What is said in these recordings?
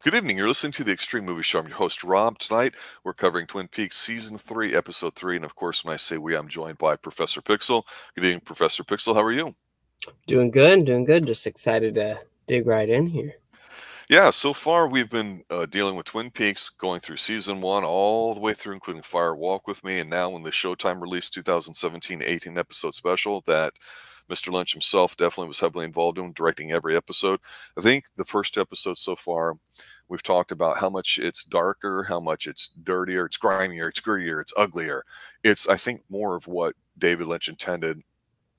Good evening. You're listening to the Extreme Movie Show. I'm your host, Rob. Tonight, we're covering Twin Peaks Season 3, Episode 3. And of course, when I say we, I'm joined by Professor Pixel. Good evening, Professor Pixel. How are you? Doing good, doing good. Just excited to dig right in here. Yeah, so far we've been dealing with Twin Peaks, going through Season 1 all the way through, including Fire Walk with Me. And now when the Showtime released 2017 18-episode special that Mr. Lynch himself definitely was heavily involved in, directing every episode. I think the first episode so far, we've talked about how much it's darker, how much it's dirtier, it's grimier, it's grittier, it's uglier. It's, I think, more of what David Lynch intended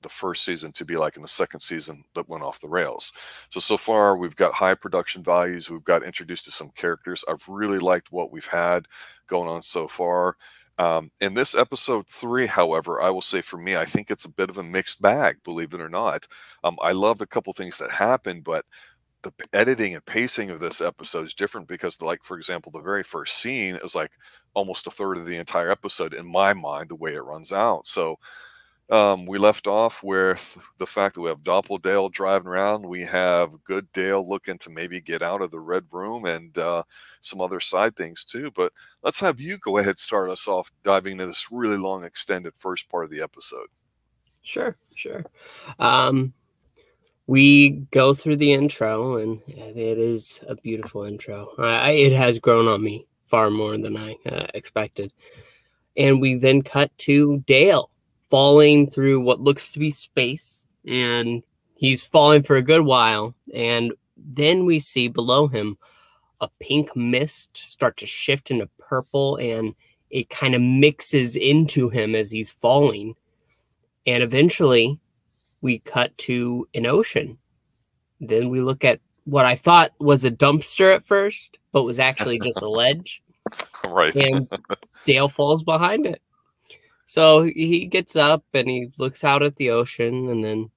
the first season to be like in the second season that went off the rails. So far we've got high production values. We've got introduced to some characters. I've really liked what we've had going on so far. In this episode 3, however, I will say for me, I think it's a bit of a mixed bag, believe it or not. I loved a couple things that happened, but the editing and pacing of this episode is different because, like, for example, the very first scene is like almost a third of the entire episode in my mind, the way it runs out. So we left off with the fact that we have doppelDale driving around. We have good Dale looking to maybe get out of the red room and some other side things too. But let's have you go ahead and start us off diving into this really long, extended first part of the episode. Sure. We go through the intro, and it is a beautiful intro. It has grown on me far more than I expected. And we then cut to Dale falling through what looks to be space, and he's falling for a good while. And then we see below him a pink mist start to shift into purple, and it kind of mixes into him as he's falling. And eventually we cut to an ocean. Then we look at what I thought was a dumpster at first, but was actually just a ledge. Right. And Dale falls behind it. So he gets up and he looks out at the ocean, and then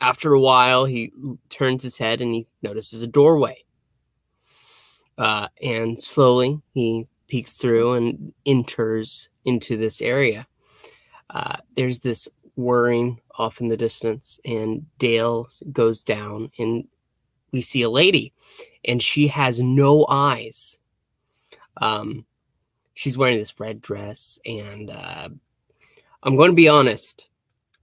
after a while he turns his head and he notices a doorway. And slowly he peeks through and enters into this area. There's this whirring off in the distance, and Dale goes down, and we see a lady, and she has no eyes. She's wearing this red dress, and I'm going to be honest.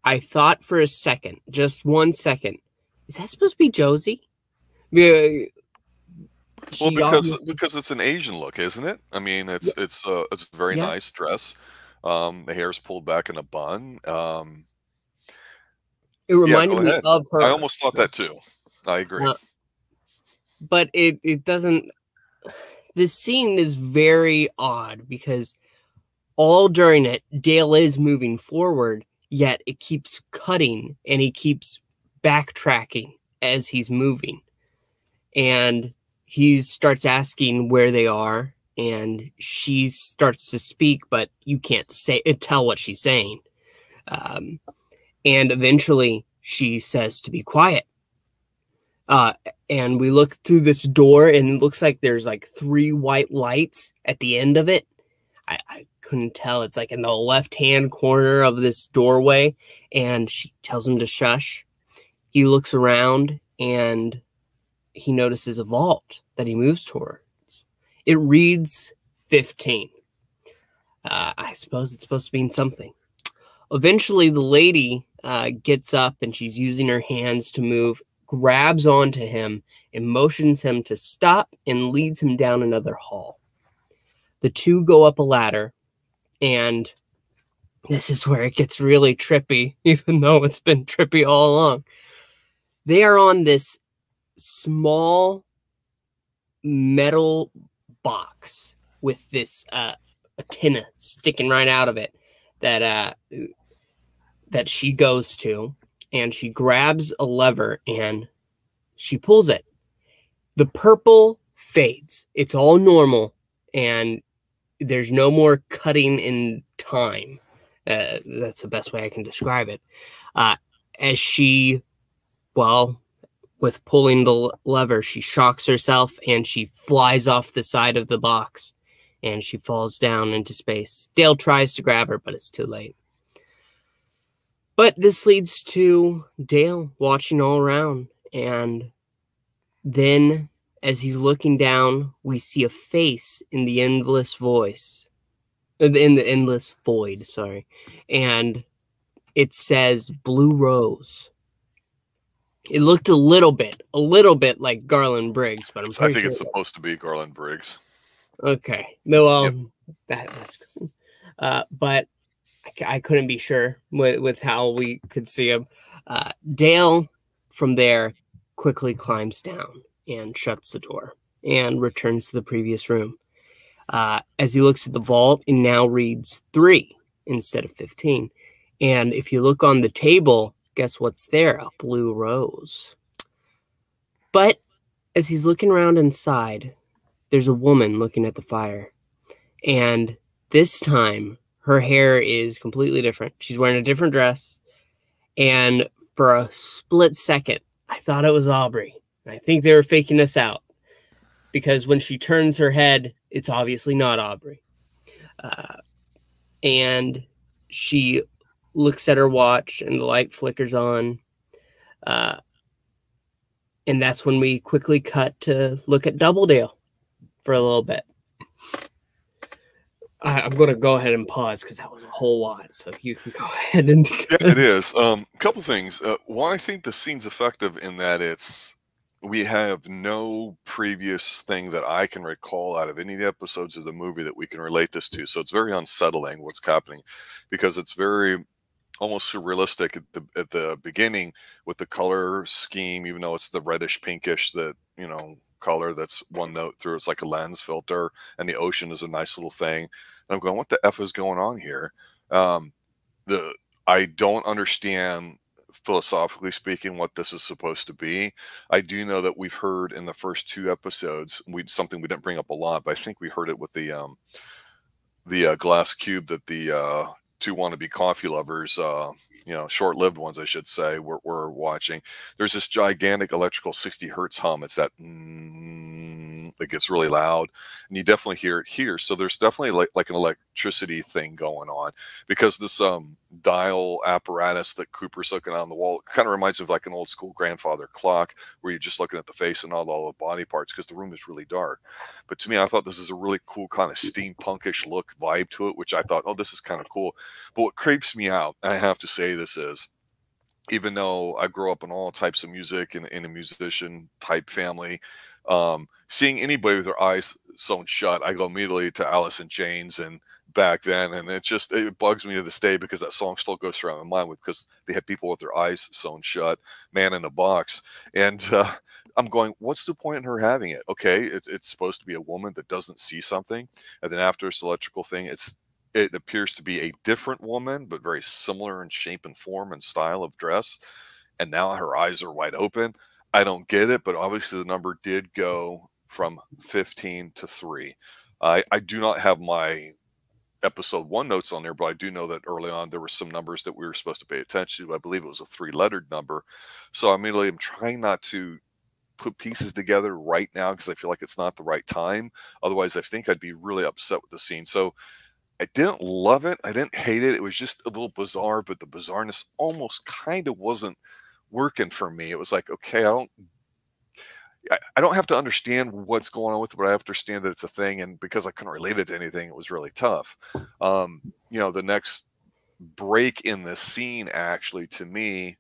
I thought for a second, just 1 second, is that supposed to be Josie? Well, because it's an Asian look, isn't it? I mean, it's a very nice dress. The hair's pulled back in a bun. It reminded me of her. I almost thought that too. I agree. But it doesn't. This scene is very odd because all during it, Dale is moving forward, yet it keeps cutting and he keeps backtracking as he's moving. And he starts asking where they are, and she starts to speak, but you can't tell what she's saying. And eventually she says to be quiet. And we look through this door, and it looks like there's like 3 white lights at the end of it. I couldn't tell. It's like in the left-hand corner of this doorway, and she tells him to shush. He looks around, and he notices a vault that he moves towards. It reads 15. I suppose it's supposed to mean something. Eventually, the lady gets up, and she's using her hands to move, grabs onto him and motions him to stop and leads him down another hall. The two go up a ladder, and this is where it gets really trippy, even though it's been trippy all along. They are on this small metal box with this antenna sticking right out of it that she goes to. And she grabs a lever and she pulls it. The purple fades. It's all normal, and there's no more cutting in time. That's the best way I can describe it. As she, with pulling the lever, she shocks herself and she flies off the side of the box, and she falls down into space. Dale tries to grab her, but it's too late. But this leads to Dale watching all around, and then As he's looking down, we see a face in the endless voice. In the endless void, sorry. And it says Blue Rose. It looked a little bit like Garland Briggs, but I'm I pretty think sure it's supposed to be Garland Briggs. Okay. No, well, Yep. that's cool. But I couldn't be sure with how we could see him. Dale, from there, quickly climbs down and shuts the door and returns to the previous room. As he looks at the vault, it now reads 3 instead of 15. And if you look on the table, guess what's there? A blue rose. But as he's looking around inside, there's a woman looking at the fire. And this time, her hair is completely different. She's wearing a different dress. And for a split second, I thought it was Aubrey. I think they were faking us out. Because when she turns her head, it's obviously not Aubrey. And she looks at her watch and the light flickers on. And that's when we quickly cut to look at doppelDale for a little bit. I'm going to go ahead and pause because that was a whole lot. So you can go ahead and... Yeah, it is. Couple things. One, I think the scene's effective in that we have no previous thing that I can recall out of any of the episodes of the movie that we can relate this to. So it's very unsettling what's happening because it's very almost surrealistic at the beginning with the color scheme, even though it's the reddish pinkish color that's one note through. It's like a lens filter, and the ocean is a nice little thing. And I'm going, what the F is going on here? I don't understand, philosophically speaking, what this is supposed to be. I do know that we've heard in the first 2 episodes, something we didn't bring up a lot, but I think we heard it with the glass cube that the 2 wannabe coffee lovers, short-lived ones, I should say, we're watching. There's this gigantic electrical 60 hertz hum. It's that that gets really loud, and you definitely hear it here. So there's definitely like an electricity thing going on, because this dial apparatus that Cooper's looking on the wall kind of reminds me of like an old school grandfather clock, where you're just looking at the face and not all the body parts, because the room is really dark. But to me, I thought this is a really cool kind of steampunkish look vibe to it, which I thought, oh, this is kind of cool. But what creeps me out, and I have to say this is, even though I grew up in all types of music and in a musician type family, seeing anybody with their eyes sewn shut, I go immediately to Alice in Chains and back then, and it bugs me to this day because that song still goes through my mind because they had people with their eyes sewn shut, Man in a Box, and I'm going, what's the point in her having it? Okay, it's supposed to be a woman that doesn't see something, and then after this electrical thing, it appears to be a different woman, but very similar in shape and form and style of dress, and now her eyes are wide open. I don't get it, but obviously the number did go from 15 to 3. I do not have my episode 1 notes on there, but I do know that early on there were some numbers that we were supposed to pay attention to. I believe it was a 3-lettered number. So immediately I'm trying not to put pieces together right now because I feel like it's not the right time. Otherwise, I think I'd be really upset with the scene. So I didn't love it. I didn't hate it. It was just a little bizarre, but the bizarreness almost kind of wasn't working for me. It was like, okay, I don't have to understand what's going on with it, but I have to understand that it's a thing. And because I couldn't relate it to anything, it was really tough. The next break in this scene, actually, to me,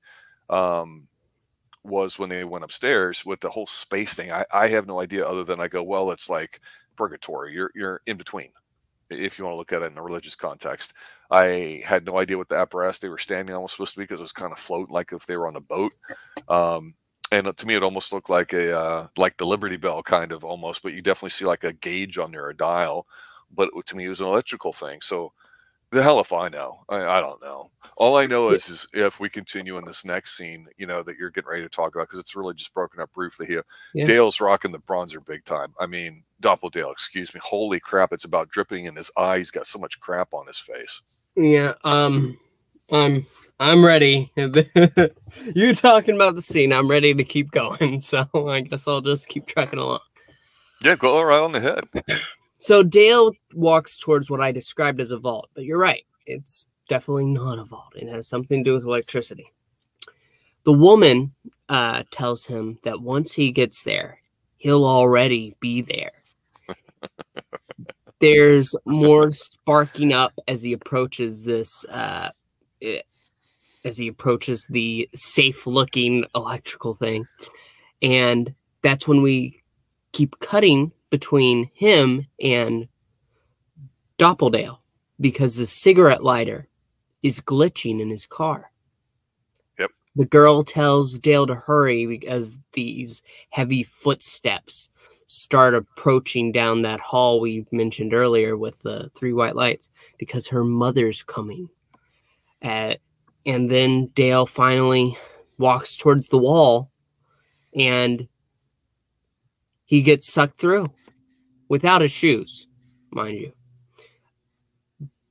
was when they went upstairs with the whole space thing. I have no idea, other than I go, well, it's like purgatory. You're in between, if you want to look at it in a religious context. I had no idea what the apparatus they were standing on was supposed to be, because it was kind of floating like if they were on a boat. And to me, it almost looked like like the Liberty Bell kind of almost, but you definitely see like a gauge on there, a dial. But to me, it was an electrical thing. So the hell if I know. I don't know. All I know is if we continue in this next scene, that you're getting ready to talk about, because it's really just broken up briefly here. Yeah. Dale's rocking the bronzer big time. I mean, doppelDale, excuse me. Holy crap, it's about dripping in his eye. He's got so much crap on his face. Yeah, I'm ready. You talking about the scene, I'm ready to keep going. So I guess I'll just keep trucking along. Yeah, go right on ahead. So Dale walks towards what I described as a vault, but you're right. It's definitely not a vault. It has something to do with electricity. The woman tells him that once he gets there, he'll already be there. There's more sparking up as he approaches this, as he approaches the safe-looking electrical thing. And that's when we keep cutting between him and doppelDale, because the cigarette lighter is glitching in his car. Yep. The girl tells Dale to hurry because these heavy footsteps start approaching down that hall we mentioned earlier with the 3 white lights, because her mother's coming. And then Dale finally walks towards the wall, and he gets sucked through without his shoes, mind you.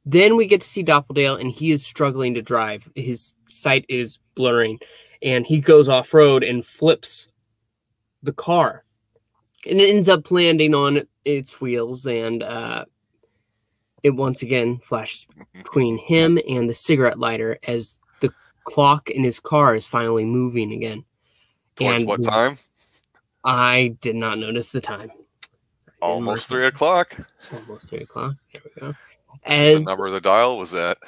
Then we get to see doppelDale, and he is struggling to drive. His sight is blurring, and he goes off-road and flips the car. And it ends up landing on its wheels, and it once again flashes between him and the cigarette lighter as the clock in his car is finally moving again. Towards what time? I did not notice the time. Almost 3 o'clock. Almost 3 o'clock. There we go. As the number of the dial was that.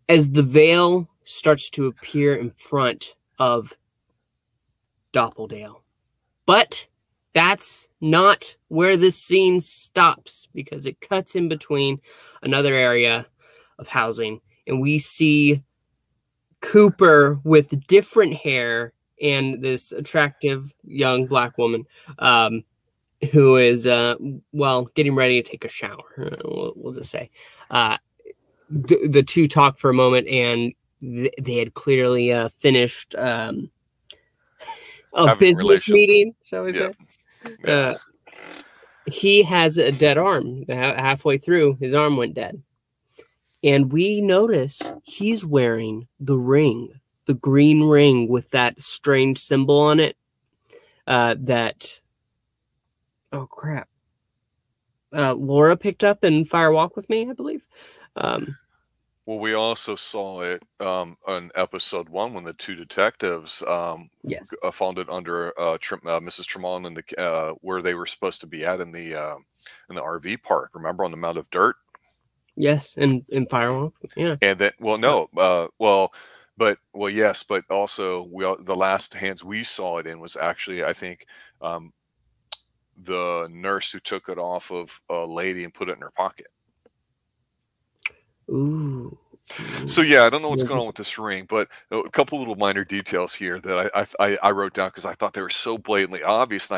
As the veil starts to appear in front of doppelDale. But that's not where this scene stops, because it cuts in between another area of housing, and we see Cooper with different hair and this attractive young black woman who is, well, getting ready to take a shower, we'll just say. The two talk for a moment, and they had clearly finished a business meeting, shall we say. Yeah. He has a dead arm. Halfway through, his arm went dead. And we notice he's wearing the ring, the green ring with that strange symbol on it. Oh, crap. Laura picked up in Fire Walk with Me, I believe. Well, we also saw it on episode 1 when the 2 detectives found it under Mrs. Tremont and where they were supposed to be at in the RV park. Remember, on the mound of dirt? Yes, in Firewalk, yeah. And then, yes, but also the last hands we saw it in was actually, I think, the nurse who took it off of a lady and put it in her pocket. Ooh. So yeah, I don't know what's going on with this ring, but a couple little minor details here that I wrote down because I thought they were so blatantly obvious, and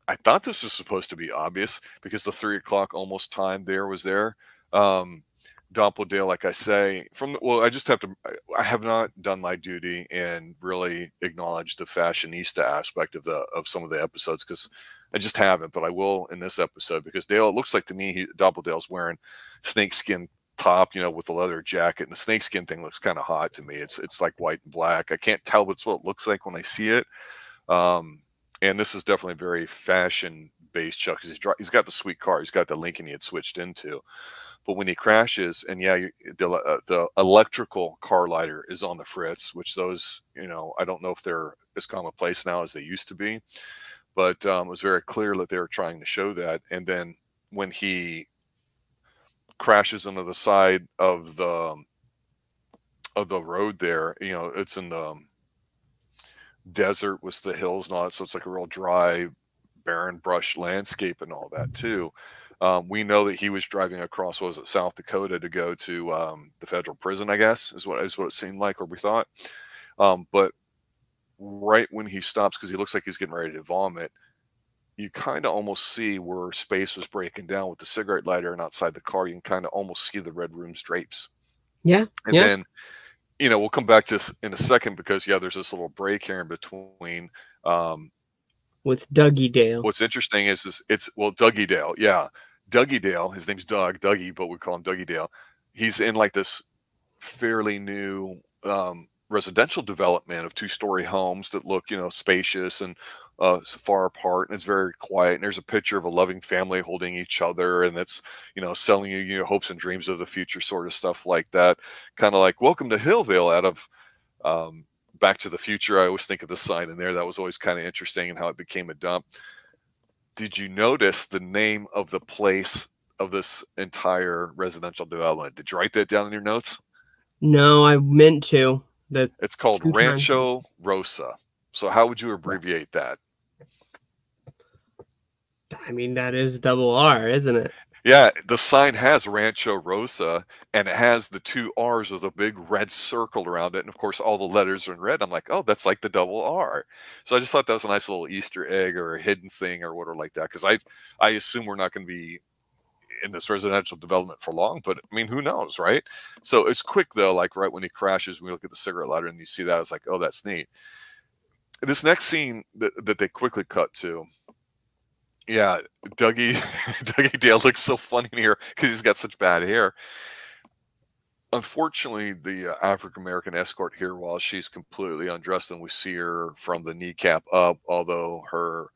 I thought this was supposed to be obvious because the 3 o'clock almost time there was there. doppelDale, like I say, I have not done my duty and really acknowledged the fashionista aspect of some of the episodes, because I just haven't, but I will in this episode, because Dale, it looks like to me, doppelDale's wearing snakeskin top, with the leather jacket, and the snakeskin thing looks kind of hot to me. It's like white and black. I can't tell, but it's what it looks like when I see it. And this is definitely very fashion-based, Chuck, because he's got the sweet car. He's got the Lincoln he had switched into. But when he crashes, and the electrical car lighter is on the fritz, which those, I don't know if they're as commonplace now as they used to be, but it was very clear that they were trying to show that. And then when he crashes into the side of the road there, it's in the desert with the hills and all that, so it's like a real dry, barren brush landscape and all that too. We know that he was driving across, what was it, South Dakota to go to the federal prison, I guess, is what it seemed like, or we thought. But right when he stops, because he looks like he's getting ready to vomit, you kind of almost see where space was breaking down with the cigarette lighter, and outside the car, you can kind of almost see the red room's drapes. Yeah. And then, we'll come back to this in a second, because there's this little break here in between. With Dougie Dale. What's interesting is Dougie Dale. Yeah. Dougie Dale. His name's Dougie, but we call him Dougie Dale. He's in like this fairly new residential development of 2-story homes that look, spacious and far apart, and it's very quiet. And there's a picture of a loving family holding each other, and it's, selling you, hopes and dreams of the future, sort of stuff like that. Kind of like Welcome to Hillvale out of Back to the Future, I always think of the sign in there. That was always kind of interesting, and how it became a dump. Did you notice the name of the place of this entire residential development? Did you write that down in your notes? No, I meant to. It's called 2 times. Rancho Rosa. So how would you abbreviate that? I mean, that is double R, isn't it? Yeah, the sign has Rancho Rosa, and it has the 2 R's with a big red circle around it. And of course, all the letters are in red. I'm like, oh, that's like the double R. So I just thought that was a nice little Easter egg or a hidden thing or whatever like that. Because I assume we're not going to be in this residential development for long, but I mean, who knows, right? So it's quick though, like right when he crashes, we look at the cigarette lighter and you see that, it's like, oh, that's neat. This next scene that they quickly cut to, yeah, Dougie Dale looks so funny in here because he's got such bad hair. Unfortunately, the African American escort here, while she's completely undressed and we see her from the kneecap up, although her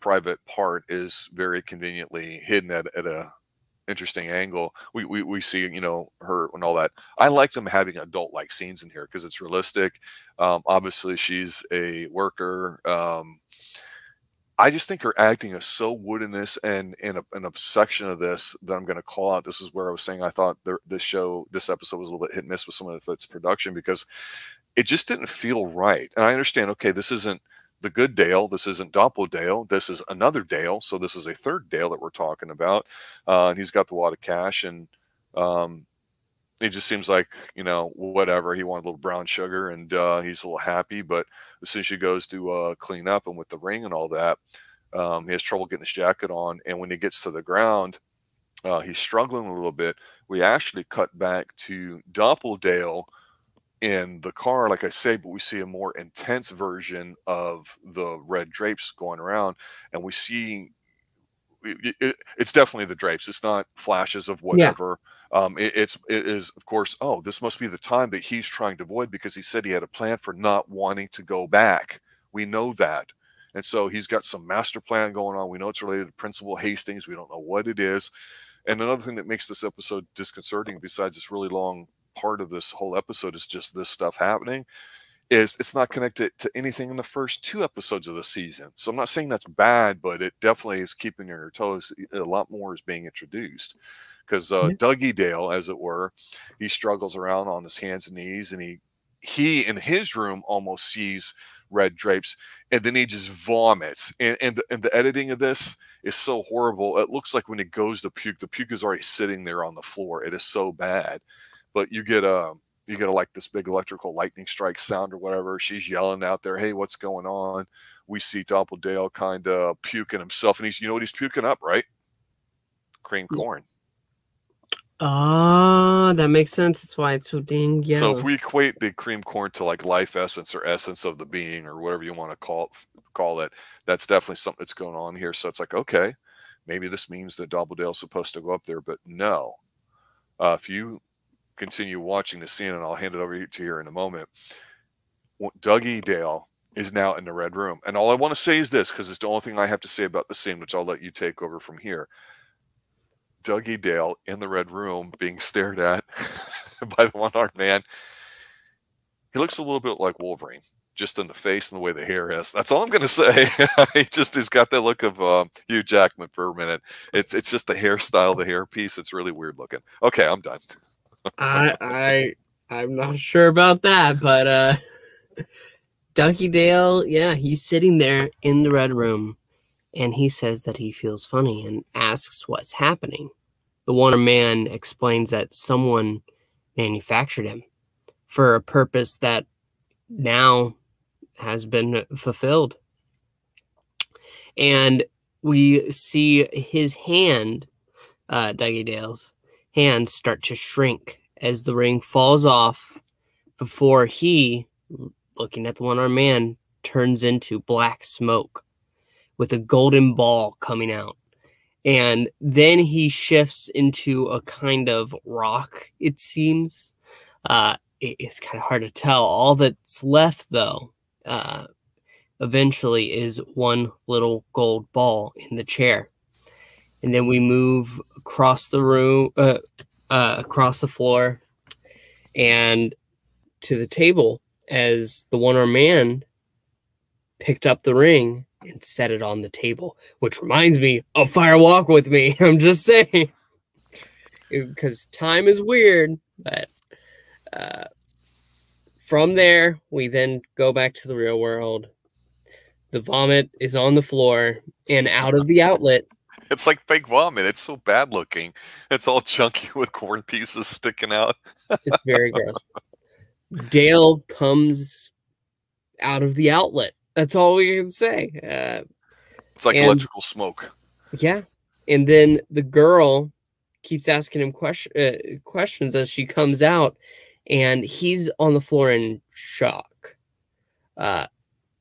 private part is very conveniently hidden at a interesting angle, we see, you know, her and all that. I like them having adult like scenes in here because it's realistic. Obviously she's a worker. I just think her acting is so woodenness and an obsession of this that I'm going to call out. This is where I was saying I thought this episode was a little bit hit and miss with some of its production, because it just didn't feel right. And I understand, okay, this isn't the good Dale, this isn't doppelDale, this is another Dale, so this is a third Dale that we're talking about. And he's got the wad of cash, and it just seems like, you know, whatever, he wanted a little brown sugar, and he's a little happy. But as soon as she goes to clean up, and with the ring and all that, he has trouble getting his jacket on, and when he gets to the ground, he's struggling a little bit. We actually cut back to doppelDale in the car, like I say, but we see a more intense version of the red drapes going around, and we see it's definitely the drapes. It's not flashes of whatever. Yeah. It is, of course, oh, this must be the time that he's trying to avoid, because he said he had a plan for not wanting to go back. We know that. And so he's got some master plan going on. We know it's related to Principal Hastings. We don't know what it is. And another thing that makes this episode disconcerting, besides this really long part of this whole episode is just this stuff happening, is it's not connected to anything in the first 2 episodes of the season. So I'm not saying that's bad, but it definitely is keeping your toes. A lot more is being introduced, because Dougie Dale, as it were, he struggles around on his hands and knees, and he in his room almost sees red drapes, and then he just vomits. And the editing of this is so horrible. It looks like when it goes to puke, the puke is already sitting there on the floor. It is so bad. But you get like this big electrical lightning strike sound or whatever. She's yelling out there, hey, what's going on? We see doppelDale kind of puking himself, and you know what he's puking up, right? Cream corn. Ah, that makes sense. That's why it's so dang yellow. So if we equate the cream corn to like life essence or essence of the being or whatever you want to call it, that's definitely something that's going on here. So it's like, okay, maybe this means that doppelDale's supposed to go up there, but no. If you continue watching the scene, and I'll hand it over to you in a moment, Dougie Dale is now in the red room. And all I want to say is this, because it's the only thing I have to say about the scene, which I'll let you take over from here. Dougie Dale in the red room being stared at by the one-armed man. He looks a little bit like Wolverine, just in the face and the way the hair is. That's all I'm going to say. He's got that look of Hugh Jackman for a minute. It's just the hairstyle, the hairpiece. It's really weird looking. Okay, I'm done. I'm not sure about that, but Dougie Dale, yeah, he's sitting there in the red room, and he says that he feels funny and asks what's happening. The Wonder Man explains that someone manufactured him for a purpose that now has been fulfilled. And we see his hand, Dougie Dale's hand, start to shrink as the ring falls off before he, looking at the one-armed man, turns into black smoke with a golden ball coming out. And then he shifts into a kind of rock, it seems. It's kind of hard to tell. All that's left, though, eventually is one little gold ball in the chair. And then we move across the room, across the floor, and to the table. as the one-armed man picked up the ring and set it on the table, which reminds me of Fire Walk with Me. I'm just saying, because time is weird. But from there, we then go back to the real world. The vomit is on the floor, and out of the outlet. It's like fake vomit. It's so bad looking. It's all chunky with corn pieces sticking out. It's very gross. Dale comes out of the outlet. That's all we can say. It's like electrical smoke. Yeah. And then the girl keeps asking him questions as she comes out, and he's on the floor in shock.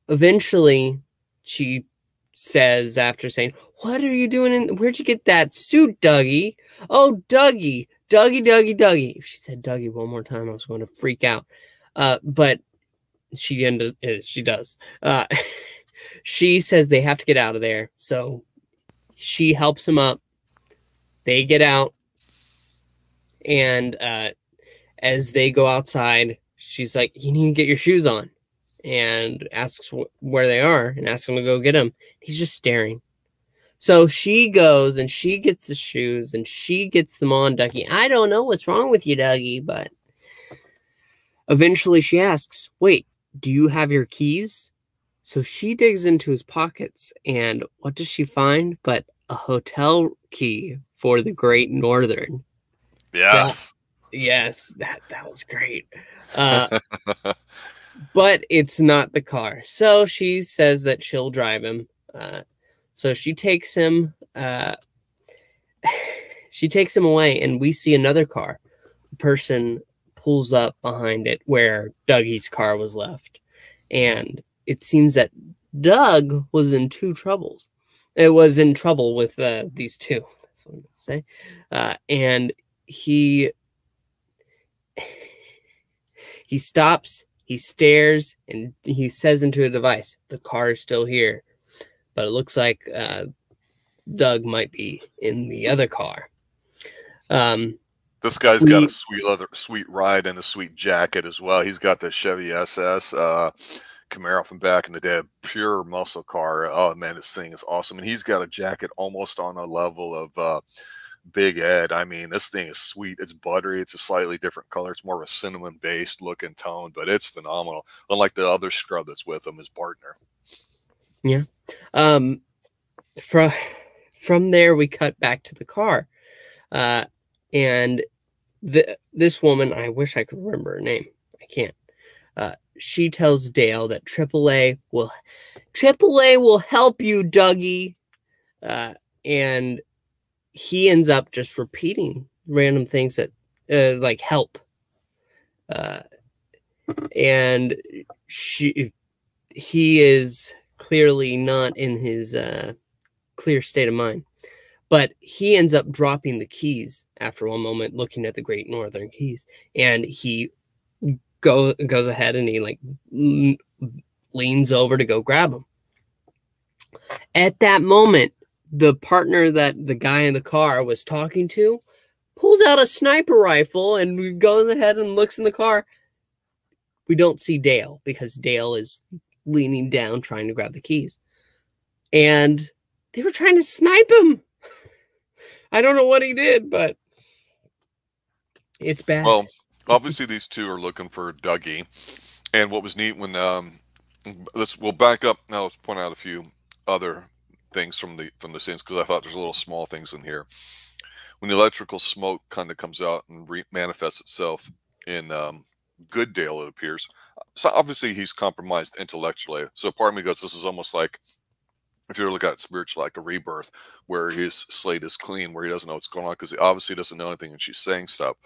Eventually, she says, after saying, "What are you doing? Where'd you get that suit, Dougie?" "Oh, Dougie, Dougie." If she said Dougie one more time, I was going to freak out. But she does. She says they have to get out of there. So she helps him up. They get out. And as they go outside, she's like, "You need to get your shoes on." And asks where they are and asks him to go get them. He's just staring. So she goes and she gets the shoes and she gets them on Dougie. "I don't know what's wrong with you, Dougie," but eventually she asks, "Wait, do you have your keys?" So she digs into his pockets, and what does she find but a hotel key for the Great Northern? Yes. Yes, that was great. But it's not the car. So she says that she'll drive him. So she takes him away, and we see another car. A person pulls up behind it where Dougie's car was left. And it seems that Doug was in trouble with these two. That's what I'm going to say. And he stops, he stares, and he says into a device, "The car is still here." But it looks like Doug might be in the other car. This guy's got a sweet ride and a sweet jacket as well. He's got the Chevy SS Camaro from back in the day, pure muscle car. Oh man, this thing is awesome. And he's got a jacket almost on a level of Big Ed. I mean, this thing is sweet. It's buttery. It's a slightly different color. It's more of a cinnamon-based look and tone, but it's phenomenal. Unlike the other scrub that's with him, his partner. Yeah. From there, we cut back to the car, and this woman, I wish I could remember her name. I can't. She tells Dale that AAA will help you, Dougie, and he ends up just repeating random things that like help, and he is clearly not in his clear state of mind, but he ends up dropping the keys after one moment, looking at the Great Northern keys, and he goes ahead and he like leans over to go grab them. At that moment, the partner that the guy in the car was talking to pulls out a sniper rifle and goes ahead and looks in the car. We don't see Dale because Dale is leaning down trying to grab the keys, and they were trying to snipe him. I don't know what he did, but it's bad. Well, obviously these two are looking for Dougie, and what was neat when we'll back up now. Let's point out a few other things from the scenes, because I thought there's a little small things in here. When the electrical smoke kind of comes out and manifests itself in Good Dale, it appears. So obviously he's compromised intellectually. So part of me goes, this is almost like, if you look at it spiritually, like a rebirth, where his slate is clean, where he doesn't know what's going on, because he obviously doesn't know anything, and she's saying stuff.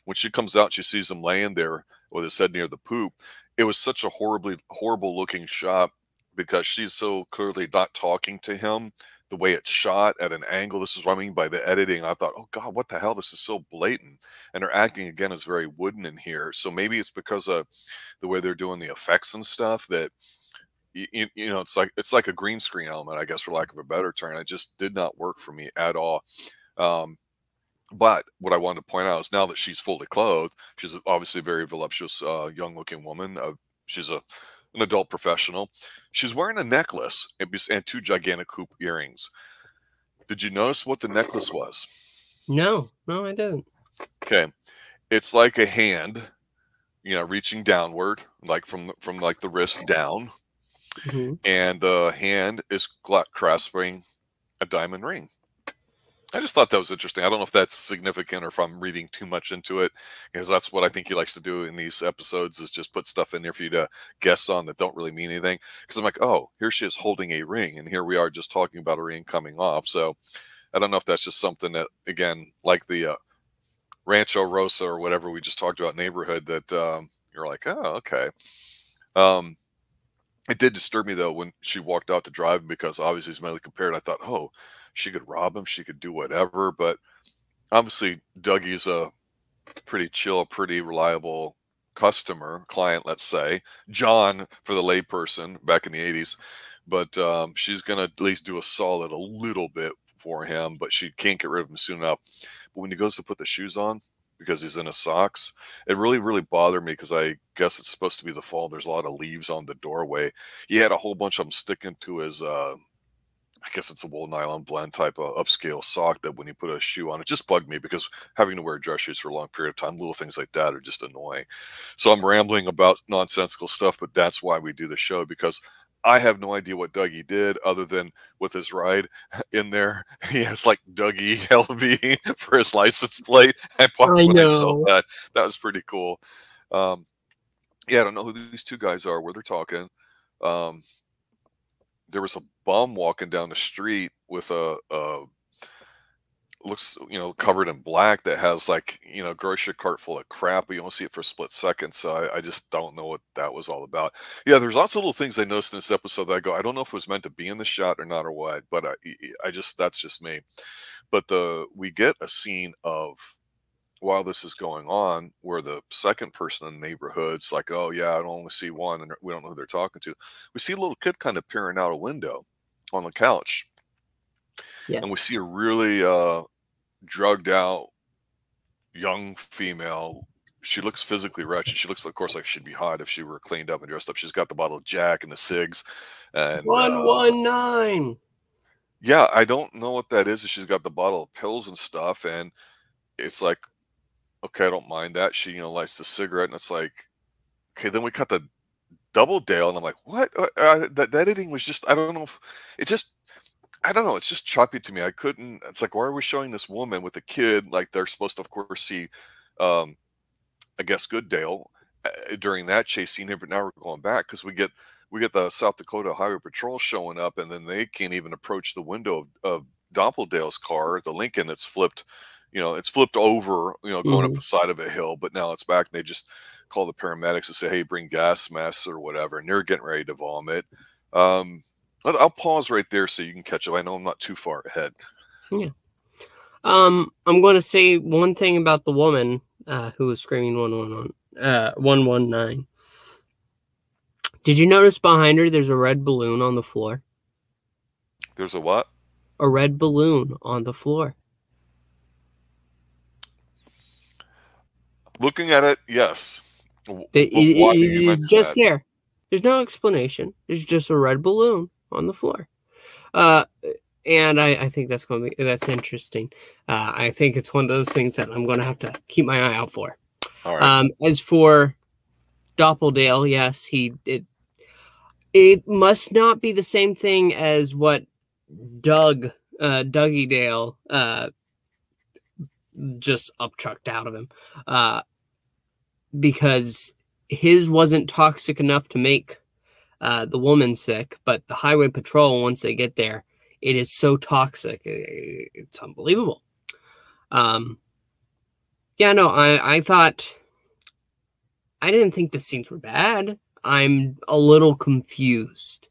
When she comes out, she sees him laying there with his head near the poop. It was such a horrible looking shot, because she's so clearly not talking to him. The way it's shot at an angle, this is what I mean by the editing. I thought, oh God, what the hell? This is so blatant. And her acting again is very wooden in here. So maybe it's because of the way they're doing the effects and stuff that you know, it's like a green screen element, I guess, for lack of a better term. It just did not work for me at all. But what I wanted to point out is now that she's fully clothed, she's obviously a very voluptuous, young-looking woman, she's an adult professional. She's wearing a necklace and 2 gigantic hoop earrings. Did you notice what the necklace was? No, I didn't. Okay, it's like a hand, reaching downward, like from like the wrist down, and the hand is grasping a diamond ring. I just thought that was interesting. I don't know if that's significant or if I'm reading too much into it, because that's what I think he likes to do in these episodes, is just put stuff in there for you to guess on that don't really mean anything. Because I'm like, oh, here she is holding a ring, and here we are just talking about a ring coming off. So I don't know if that's just something that, again, like the Rancho Rosa or whatever we just talked about neighborhood, that you're like, oh, okay. It did disturb me, though, when she walked out to drive, because obviously he's medically compared. I thought, oh, she could rob him, she could do whatever. But obviously Dougie's a pretty chill, pretty reliable client, let's say. John, for the layperson back in the 80s. But she's going to at least do a solid a little bit for him, but she can't get rid of him soon enough. But when he goes to put the shoes on, because he's in his socks, it really, really bothered me, because I guess it's supposed to be the fall. There's a lot of leaves on the doorway. He had a whole bunch of them sticking to his, I guess it's a wool nylon blend type of upscale sock, that when you put a shoe on, it just bugged me, because having to wear dress shoes for a long period of time, little things like that are just annoying. So I'm rambling about nonsensical stuff, but that's why we do the show, because I have no idea what Dougie did, other than with his ride in there, he has like Dougie LV for his license plate. I saw that. That was pretty cool. Yeah, I don't know who these 2 guys are, where they're talking. There was a bum walking down the street with a looks, covered in black, that has like, grocery cart full of crap, but you don't see it for a split second. So I just don't know what that was all about. Yeah, there's lots of little things I noticed in this episode that I go, I don't know if it was meant to be in the shot or not, or what, but I just, that's just me. But we get a scene of, while this is going on, where the second person in the neighborhood's like, oh yeah, I only see one, and we don't know who they're talking to. We see a little kid kind of peering out a window on the couch. Yes. And we see a really drugged out young female. She looks physically wretched. She looks, of course, like she'd be hot if she were cleaned up and dressed up. She's got the bottle of Jack and the cigs, and 119. Yeah, I don't know what that is. She's got the bottle of pills and stuff, and it's like, okay, I don't mind that. She, lights the cigarette, and it's like, okay, then we cut the doppelDale, and I'm like, what? That editing was just, I don't know if it just, I don't know. It's just choppy to me. I couldn't. It's like, why are we showing this woman with a kid? Like, they're supposed to, of course, see, I guess, good Dale during that chase scene here. But now we're going back, because we get the South Dakota Highway Patrol showing up, and then they can't even approach the window of doppelDale's car, the Lincoln, that's flipped. It's flipped over. Going up the side of a hill, but now it's back. And they just call the paramedics and say, hey, bring gas masks or whatever, and they're getting ready to vomit. I'll pause right there so you can catch up. I know I'm not too far ahead. Yeah. I'm going to say one thing about the woman who was screaming 119. Did you notice behind her there's a red balloon on the floor? There's a what? A red balloon on the floor. Looking at it, yes. It is just there. There's no explanation. There's just a red balloon on the floor. And I think that's interesting. I think it's one of those things that I'm going to have to keep my eye out for. All right. As for doppelDale, yes, it must not be the same thing as what Dougie Dale just upchucked out of him, because his wasn't toxic enough to make the woman sick, but the Highway Patrol, once they get there, it is so toxic. It's unbelievable. Yeah, no, I thought, I didn't think the scenes were bad. I'm a little confused.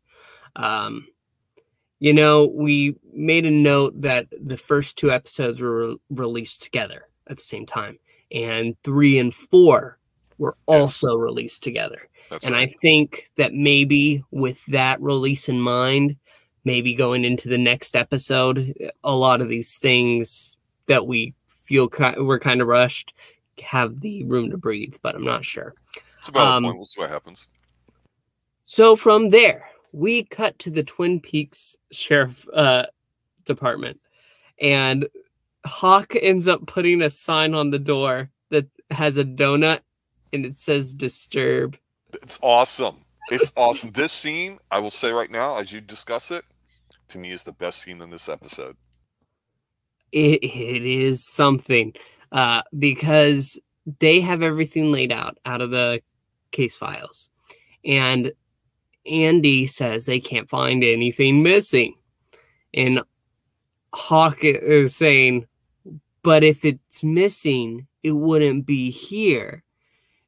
We made a note that the first 2 episodes were released together at the same time, and 3 and 4 were also released together. That's right. I think that maybe with that release in mind, maybe going into the next episode, a lot of these things that we feel we're kind of rushed have the room to breathe, but I'm not sure. It's about a point. We'll see what happens. So from there, we cut to the Twin Peaks Sheriff Department, and Hawk ends up putting a sign on the door that has a donut, and it says "Disturb." It's awesome. It's awesome. This scene, I will say right now, as you discuss it, to me is the best scene in this episode. It is something, because they have everything laid out of the case files, and Andy says they can't find anything missing, and Hawk is saying, but if it's missing, it wouldn't be here.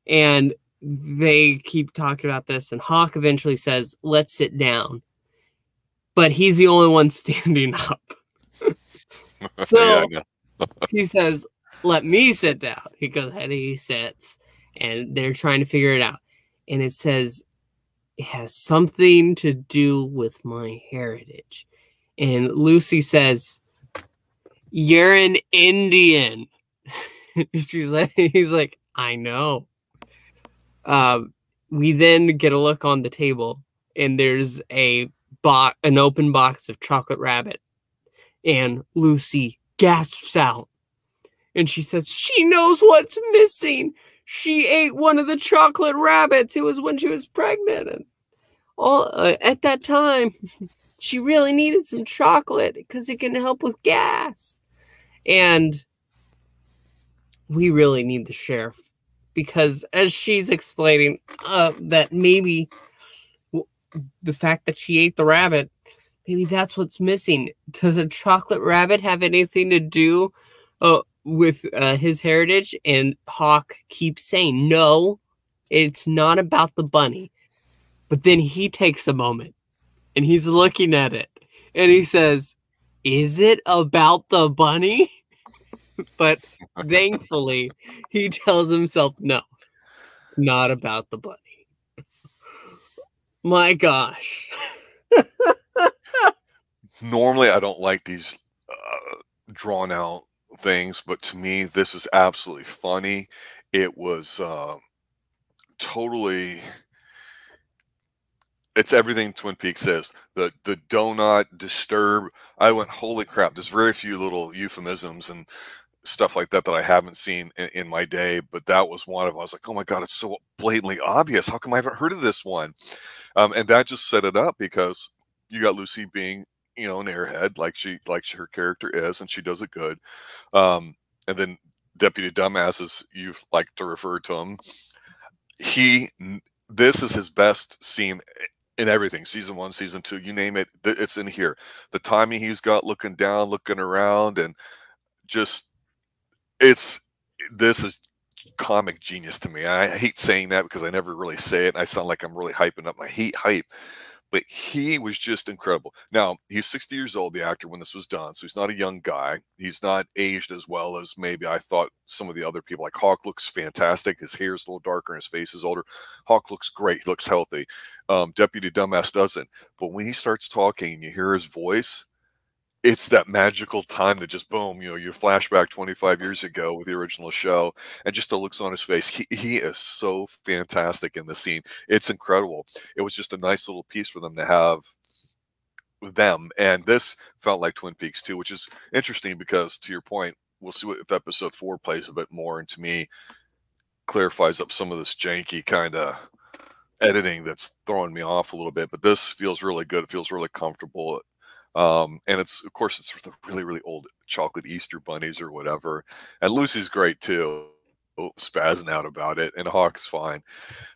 And they keep talking about this, and Hawk eventually says, let's sit down. But he's the only one standing up. So Yeah, he says, let me sit down. He goes ahead and he sits, and they're trying to figure it out. And it says, it has something to do with my heritage. And Lucy says, you're an Indian. He's like, I know. We then get a look on the table, and there's an open box of chocolate rabbit. And Lucy gasps out, and she says, she knows what's missing. She ate one of the chocolate rabbits. It was when she was pregnant. And at that time, she really needed some chocolate because it can help with gas. And we really need the sheriff, because as she's explaining that maybe the fact that she ate the rabbit, maybe that's what's missing. Does a chocolate rabbit have anything to do with his heritage? And Hawk keeps saying, no, it's not about the bunny. But then he takes a moment, and he's looking at it, and he says, is it about the bunny? But thankfully, he tells himself, no, it's not about the bunny. My gosh. Normally, I don't like these drawn out things, but to me, this is absolutely funny. It was totally. It's everything Twin Peaks is. The donut, disturb. I went, holy crap! There's very few little euphemisms and stuff like that I haven't seen in my day, but that was one of them. I was like, oh my god, it's so blatantly obvious. How come I haven't heard of this one? And that just set it up, because you got Lucy being, you know, an airhead, like her character is, and she does it good. And then Deputy Dumbass, as you like to refer to him, this is his best scene in everything. Season 1, season 2, you name it, it's in here. The timing he's got, looking down, looking around, and just this is comic genius to me. I hate saying that because I never really say it. I sound like I'm really hyping up. I hate hype. But he was just incredible. Now, he's 60 years old, the actor, when this was done, so he's not a young guy. He's not aged as well as maybe I thought some of the other people. Like Hawk looks fantastic. His hair is a little darker and his face is older. Hawk looks great. He looks healthy. Deputy Dumbass doesn't. But when he starts talking and you hear his voice, it's that magical time that just, boom, you know, you flashback 25 years ago with the original show, and just the looks on his face. He is so fantastic in the scene. It's incredible. It was just a nice little piece for them to have with them. And this felt like Twin Peaks too, which is interesting because, to your point, we'll see if episode 4 plays a bit more, and to me clarifies up some of this janky kind of editing that's throwing me off a little bit. But this feels really good. It feels really comfortable. And it's, of course, it's the really, really old chocolate Easter bunnies or whatever. And Lucy's great too, spazzing out about it, and Hawk's fine.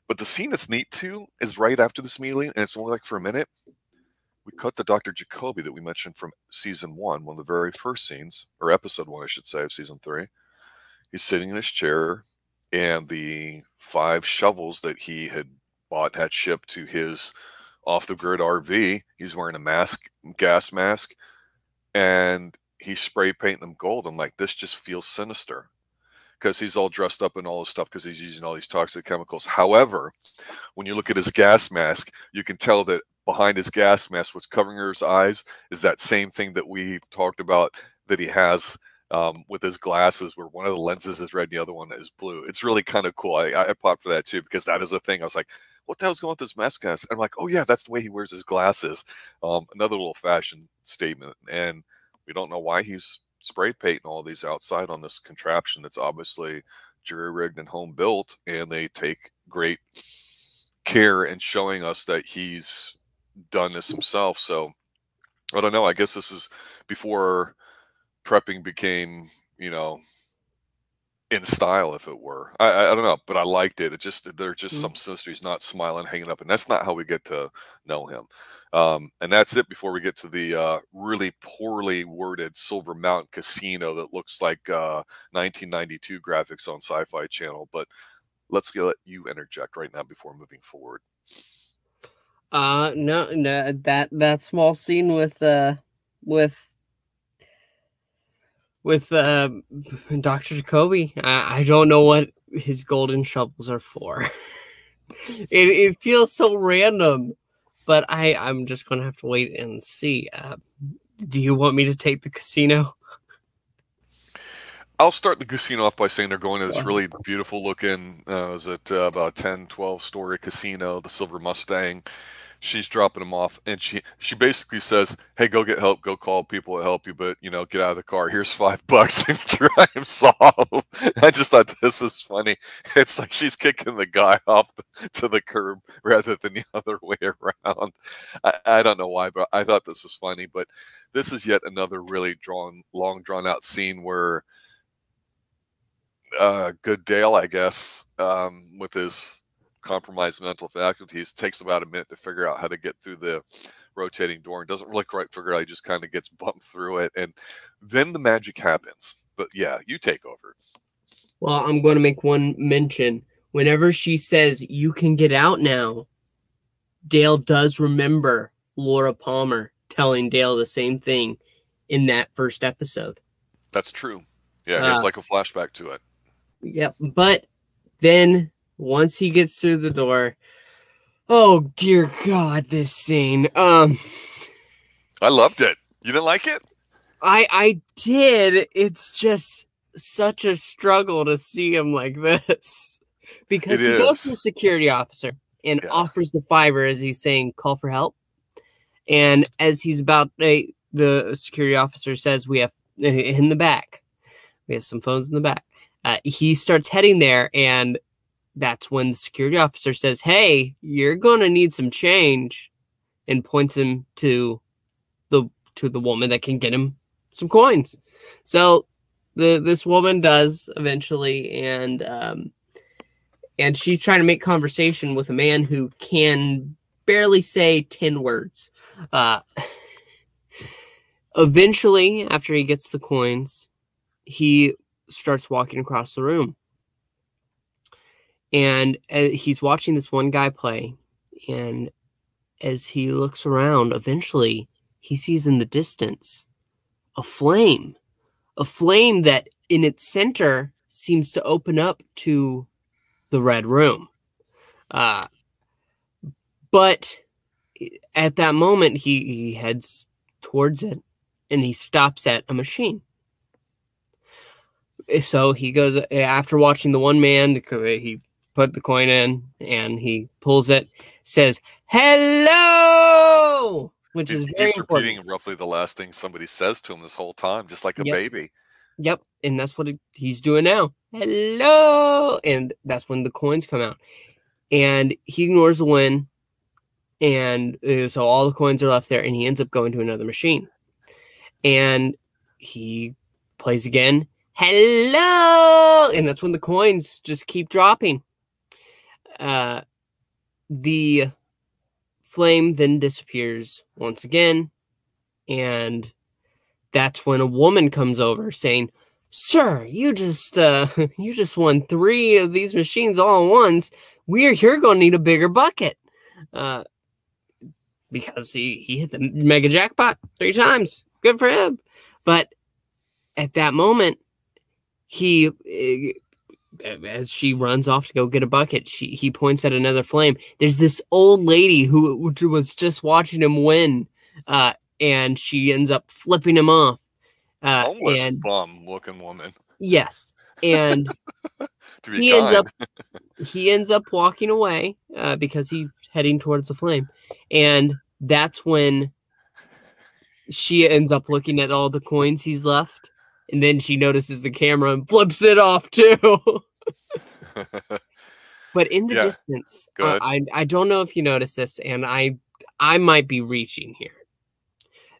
But the scene that's neat too is right after this immediately, and it's only like for a minute. We cut to Dr. Jacoby that we mentioned from season 1, one of the very first scenes, or episode 1, I should say, of season 3. He's sitting in his chair, and the 5 shovels that he had bought had shipped to his off-the-grid RV. He's wearing a mask, gas mask, and he's spray painting them gold. I'm like, this just feels sinister, because he's all dressed up in all this stuff because he's using all these toxic chemicals. However, when you look at his gas mask, you can tell that behind his gas mask, what's covering his eyes is that same thing that we talked about that he has with his glasses, where one of the lenses is red and the other one is blue. It's really kind of cool. I popped for that too, because that is a thing. I was like, what the hell's going on with this mask? And I'm like, oh yeah, that's the way he wears his glasses. Another little fashion statement. And we don't know why he's spray painting all these outside on this contraption that's obviously jury rigged and home built, and they take great care in showing us that he's done this himself. So I don't know. I guess this is before prepping became, you know, in style, if it were. I don't know, but I liked it. It just, there's just some sinister. He's not smiling, hanging up, and that's not how we get to know him. And that's it before we get to the really poorly worded Silver Mountain Casino that looks like 1992 graphics on Sci-Fi Channel. But let's let you interject right now before moving forward. No, that small scene with Dr. Jacoby, I don't know what his golden shovels are for. it feels so random, but I'm just gonna have to wait and see. Do you want me to take the casino? I'll start the casino off by saying they're going to this really beautiful looking, is it about a 10, 12 story casino, the Silver Mustang. She's dropping him off, and she basically says, hey, go get help, go call people to help you, but, you know, get out of the car. Here's $5 and drives off. I just thought this is funny. It's like she's kicking the guy off to the curb rather than the other way around. I don't know why, but I thought this was funny. But this is yet another really long, drawn out scene where good Dale, I guess, with his compromised mental faculties, takes about a minute to figure out how to get through the rotating door and doesn't really quite figure out. He just kind of gets bumped through it, and then the magic happens. But yeah, you take over. Well, I'm going to make one mention. Whenever she says you can get out now, Dale does remember Laura Palmer telling Dale the same thing in that first episode. That's true. Yeah, there's like a flashback to it. Yep. But then once he gets through the door, oh dear God, this scene. I loved it. You didn't like it? I did. It's just such a struggle to see him like this, because he goes to the security officer and offers the $5 as he's saying, call for help. And as he's about, the security officer says, we have in the back, we have some phones in the back. He starts heading there, and that's when the security officer says, hey, you're going to need some change, and points him to the woman that can get him some coins. So this woman does eventually, and she's trying to make conversation with a man who can barely say 10 words. Eventually, after he gets the coins, he starts walking across the room, and he's watching this one guy play, and as he looks around, eventually he sees in the distance a flame that in its center seems to open up to the red room. But at that moment, he heads towards it, and he stops at a machine. So he goes, after watching the one man, he put the coin in, and he pulls it, says, hello, which is very important. Repeating roughly the last thing somebody says to him this whole time, just like a baby. Yep, and that's what he's doing now. Hello! And that's when the coins come out. And he ignores the win, and so all the coins are left there, and he ends up going to another machine. And he plays again. Hello! And that's when the coins just keep dropping. The flame then disappears once again, and that's when a woman comes over saying, sir, you just won 3 of these machines all at once. You're going to need a bigger bucket. Because he hit the mega jackpot 3 times. Good for him. But at that moment, as she runs off to go get a bucket, he points at another flame. There's this old lady who was just watching him win, and she ends up flipping him off. Homeless bum looking woman. Yes, and to be kind. he ends up walking away because he's heading towards the flame. And that's when she ends up looking at all the coins he's left. And then she notices the camera and flips it off too. But in the Yeah, distance, go ahead. I don't know if you noticed this, and I might be reaching here.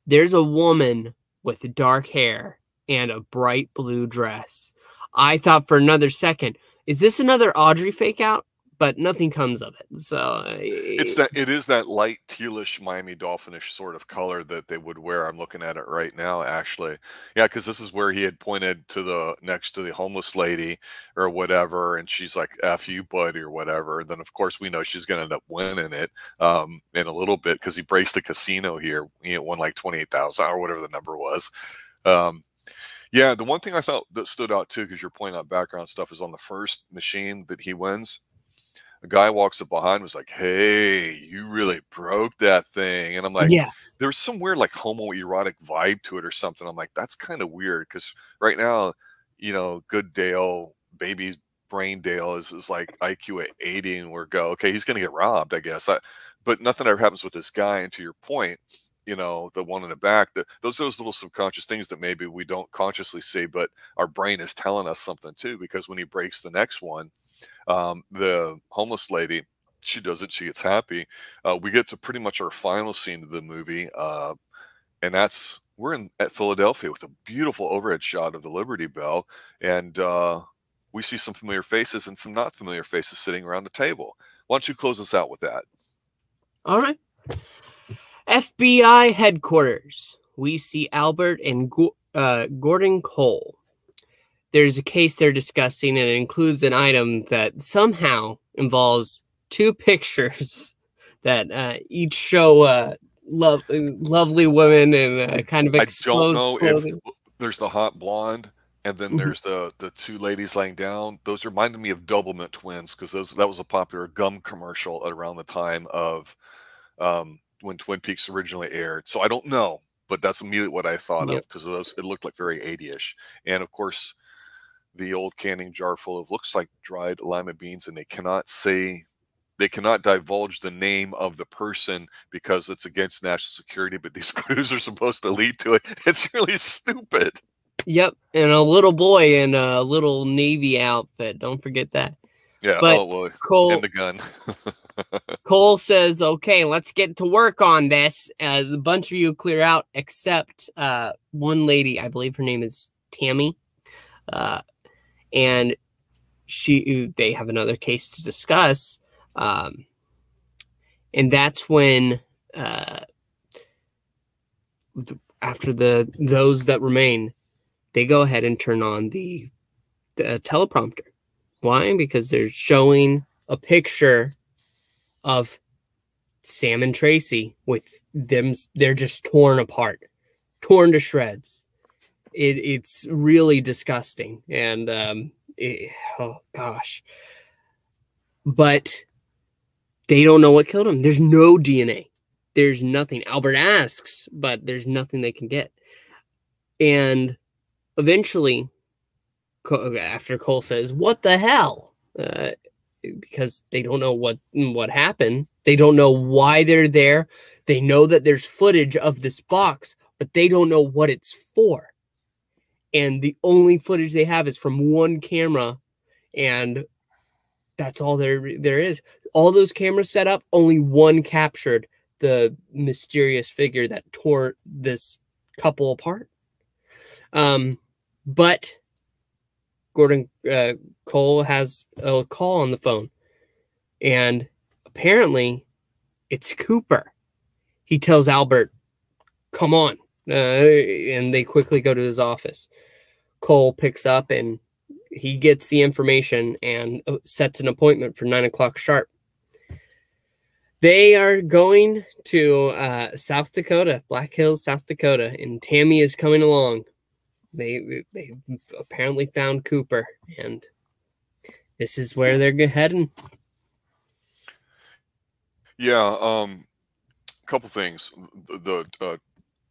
There's a woman with dark hair and a bright blue dress. I thought for another second, is this another Audrey fake out? But nothing comes of it. So It is that light tealish Miami Dolphinish sort of color that they would wear. I'm looking at it right now, actually. Yeah, because this is where he had pointed to the next to the homeless lady or whatever, and she's like, "F you, buddy," or whatever. And then of course we know she's gonna end up winning it in a little bit because he breaks the casino here. He won like 28,000 or whatever the number was. Yeah, the one thing I thought that stood out too, because you're pointing out background stuff, is on the first machine that he wins. A guy walks up behind, was like, "Hey, you really broke that thing," and I'm like, yeah, there was some weird like homoerotic vibe to it or something. I'm like, that's kind of weird because right now, good Dale, baby brain Dale is like IQ at 80, and we're okay, he's gonna get robbed, I guess. But nothing ever happens with this guy. And to your point, the one in the back, those little subconscious things that maybe we don't consciously see, but our brain is telling us something too. Because when he breaks the next one, the homeless lady, she does it, she gets happy. We get to pretty much our final scene of the movie, and we're at Philadelphia with a beautiful overhead shot of the Liberty Bell, and we see some familiar faces and some not familiar faces sitting around the table. Why don't you close us out with that? all right. FBI headquarters. We see Albert and Gordon Cole. There's a case they're discussing, and it includes an item that somehow involves two pictures that each show lovely women in kind of exposed I don't know clothing. if there's the hot blonde, and then there's the two ladies laying down. Those reminded me of Doublemint twins because that was a popular gum commercial around the time of when Twin Peaks originally aired. So I don't know, but that's immediately what I thought of because it looked like very 80ish. And of course, the old canning jar full of looks like dried lima beans, and they cannot divulge the name of the person because it's against national security, but these clues are supposed to lead to it. It's really stupid. Yep, and a little boy in a little Navy outfit. Don't forget that. Yeah, but oh well, Cole, and the gun. Cole says, "Okay, let's get to work on this." The bunch of you clear out, except one lady. I believe her name is Tammy, and they have another case to discuss. And that's when after those that remain, they go ahead and turn on the teleprompter. Why? Because they're showing a picture of Sam and Tracy with them. They're just torn apart, torn to shreds. It's really disgusting. And oh gosh. But they don't know what killed him. There's no DNA. There's nothing. Albert asks, but there's nothing they can get. And eventually, after Cole says, "What the hell?" Because they don't know what happened. They don't know why they're there. They know that there's footage of this box, but they don't know what it's for. And the only footage they have is from one camera, and that's all there is. All those cameras set up, only one captured the mysterious figure that tore this couple apart. But Gordon Cole has a call on the phone, and apparently it's Cooper. He tells Albert, "Come on," and they quickly go to his office. Cole picks up and he gets the information and sets an appointment for 9 o'clock sharp. They are going to South Dakota, Black Hills, South Dakota, and Tammy is coming along. They apparently found Cooper, and this is where they're heading. Yeah, couple things. The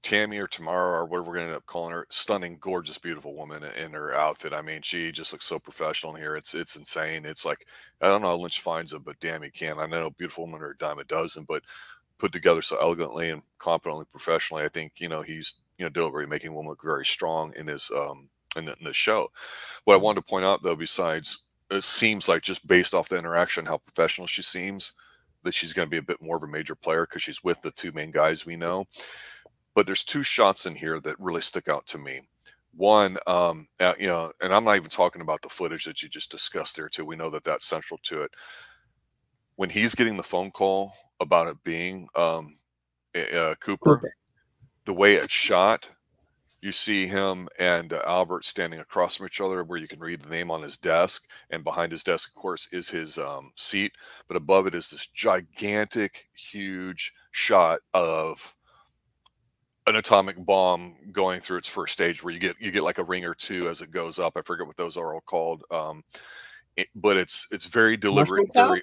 Tammy or Tamara or whatever we're gonna end up calling her, stunning, gorgeous, beautiful woman in her outfit. I mean, she just looks so professional in here. It's insane. It's like I don't know how Lynch finds them, but damn, he can. I know beautiful women are a dime a dozen, but put together so elegantly and competently, professionally, I think he's deliberately making women look very strong in his in the show. What I wanted to point out though, besides it seems like just based off the interaction, how professional she seems, that she's going to be a bit more of a major player because she's with the two main guys we know. But there's two shots in here that really stick out to me. One, and I'm not even talking about the footage that you just discussed there too. We know that that's central to it. When he's getting the phone call about it being Cooper, the way it's shot, you see him and Albert standing across from each other where you can read the name on his desk. And behind his desk, of course, is his seat. But above it is this gigantic, huge shot of an atomic bomb going through its first stage where you get like a ring or two as it goes up. I forget what those are all called. But it's very deliberate and very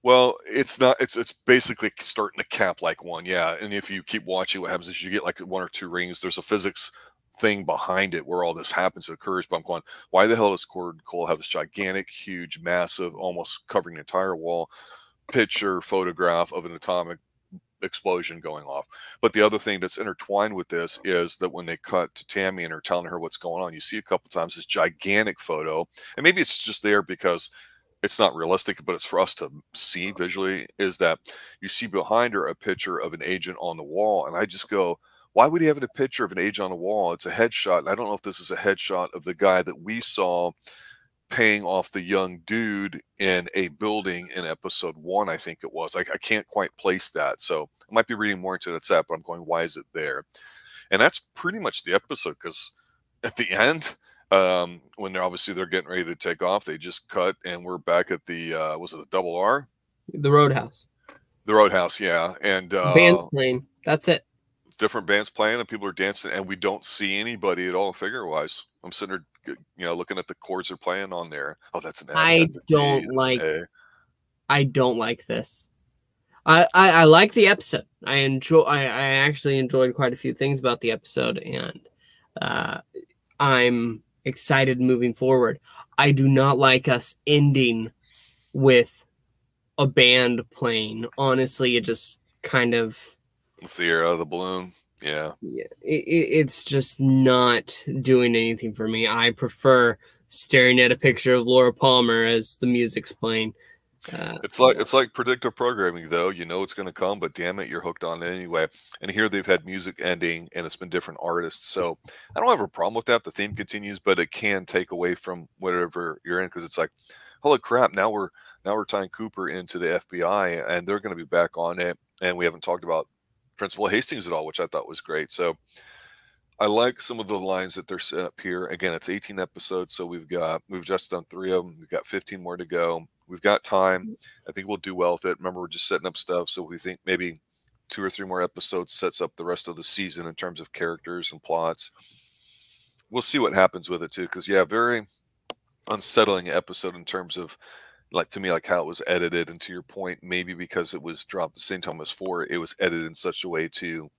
well, it's not. It's basically starting to cap like one, yeah. And if you keep watching, what happens is you get like one or two rings. There's a physics thing behind it where all this happens, it occurs. But I'm going, why the hell does Cole have this gigantic, huge, massive, almost covering the entire wall picture photograph of an atomic explosion going off? But the other thing that's intertwined with this is that when they cut to Tammy and are telling her what's going on, you see a couple times this gigantic photo, and maybe it's just there because it's not realistic, but it's for us to see visually, is that you see behind her a picture of an agent on the wall. And I just go, why would he have a picture of an agent on the wall? It's a headshot. And I don't know if this is a headshot of the guy that we saw paying off the young dude in a building in episode 1, I think it was. I can't quite place that. So I might be reading more into that, but I'm going, why is it there? And that's pretty much the episode, because at the end, when they're getting ready to take off, they just cut and we're back at the was it the double R? The Roadhouse. The Roadhouse, yeah. And band's playing. That's it. Different bands playing and people are dancing, and we don't see anybody at all figure wise. I'm sitting there, looking at the chords they're playing on there. Oh, that's an F. I don't like this. I like the episode. I actually enjoyed quite a few things about the episode, and I'm excited moving forward. I do not like us ending with a band playing. Honestly, it just kind of... It's the era of the balloon. Yeah. It's just not doing anything for me. I prefer staring at a picture of Laura Palmer as the music's playing. It's like predictive programming, though. You know it's going to come, but damn it, you're hooked on it anyway. And here they've had music ending, and it's been different artists. So I don't have a problem with that. The theme continues, but it can take away from whatever you're in, because it's like, holy crap! Now we're tying Cooper into the FBI, and they're going to be back on it. And we haven't talked about Principal Hastings at all, which I thought was great. So I like some of the lines that they're set up here. Again, it's 18 episodes, so we've just done 3 of them. We've got 15 more to go. We've got time. I think we'll do well with it. Remember, we're just setting up stuff, so we think maybe 2 or 3 more episodes sets up the rest of the season in terms of characters and plots. We'll see what happens with it too, because yeah, very unsettling episode in terms of, like, to me, like how it was edited. And to your point, maybe because it was dropped the same time as 4, it was edited in such a way to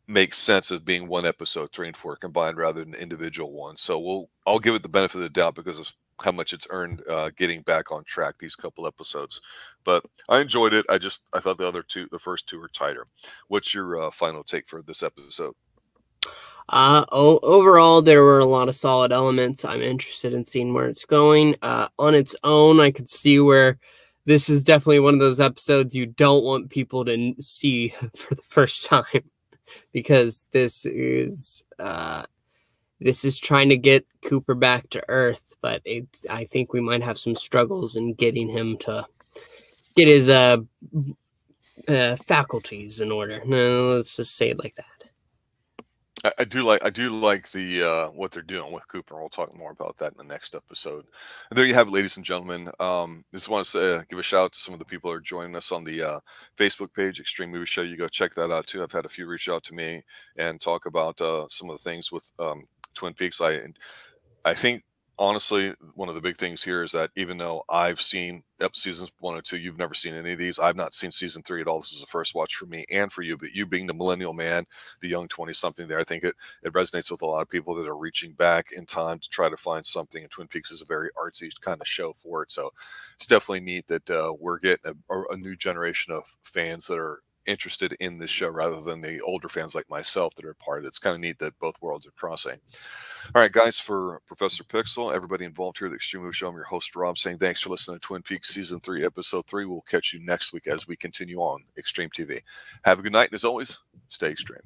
make sense of being one episode 3 and 4 combined rather than individual ones. So I'll give it the benefit of the doubt because of how much it's earned getting back on track these couple episodes. But I enjoyed it. I thought the first 2 were tighter. What's your final take for this episode? Overall, there were a lot of solid elements. I'm interested in seeing where it's going. On its own, I could see where this is definitely one of those episodes you don't want people to see for the first time, because this is trying to get Cooper back to Earth, but I think we might have some struggles in getting him to get his faculties in order. No, let's just say it like that. I do like the what they're doing with Cooper. We'll talk more about that in the next episode. And there you have it, ladies and gentlemen. Just want to say, give a shout out to some of the people who are joining us on the Facebook page, Xtreme Movie Show. You go check that out too. I've had a few reach out to me and talk about some of the things with Twin Peaks. I think honestly, one of the big things here is that even though I've seen seasons 1 and 2, you've never seen any of these. I've not seen season 3 at all. This is the first watch for me and for you. But you being the millennial man, the young 20-something there, I think it resonates with a lot of people that are reaching back in time to try to find something. And Twin Peaks is a very artsy kind of show for it. So it's definitely neat that we're getting a new generation of fans that are interested in this show rather than the older fans like myself that are part of it. It's kind of neat that both worlds are crossing. All right, guys, for Professor Pixel, everybody involved here at the Extreme Movie Show, I'm your host, Rob, saying thanks for listening to Twin Peaks Season 3, Episode 3. We'll catch you next week as we continue on Extreme TV. Have a good night, and as always, stay extreme.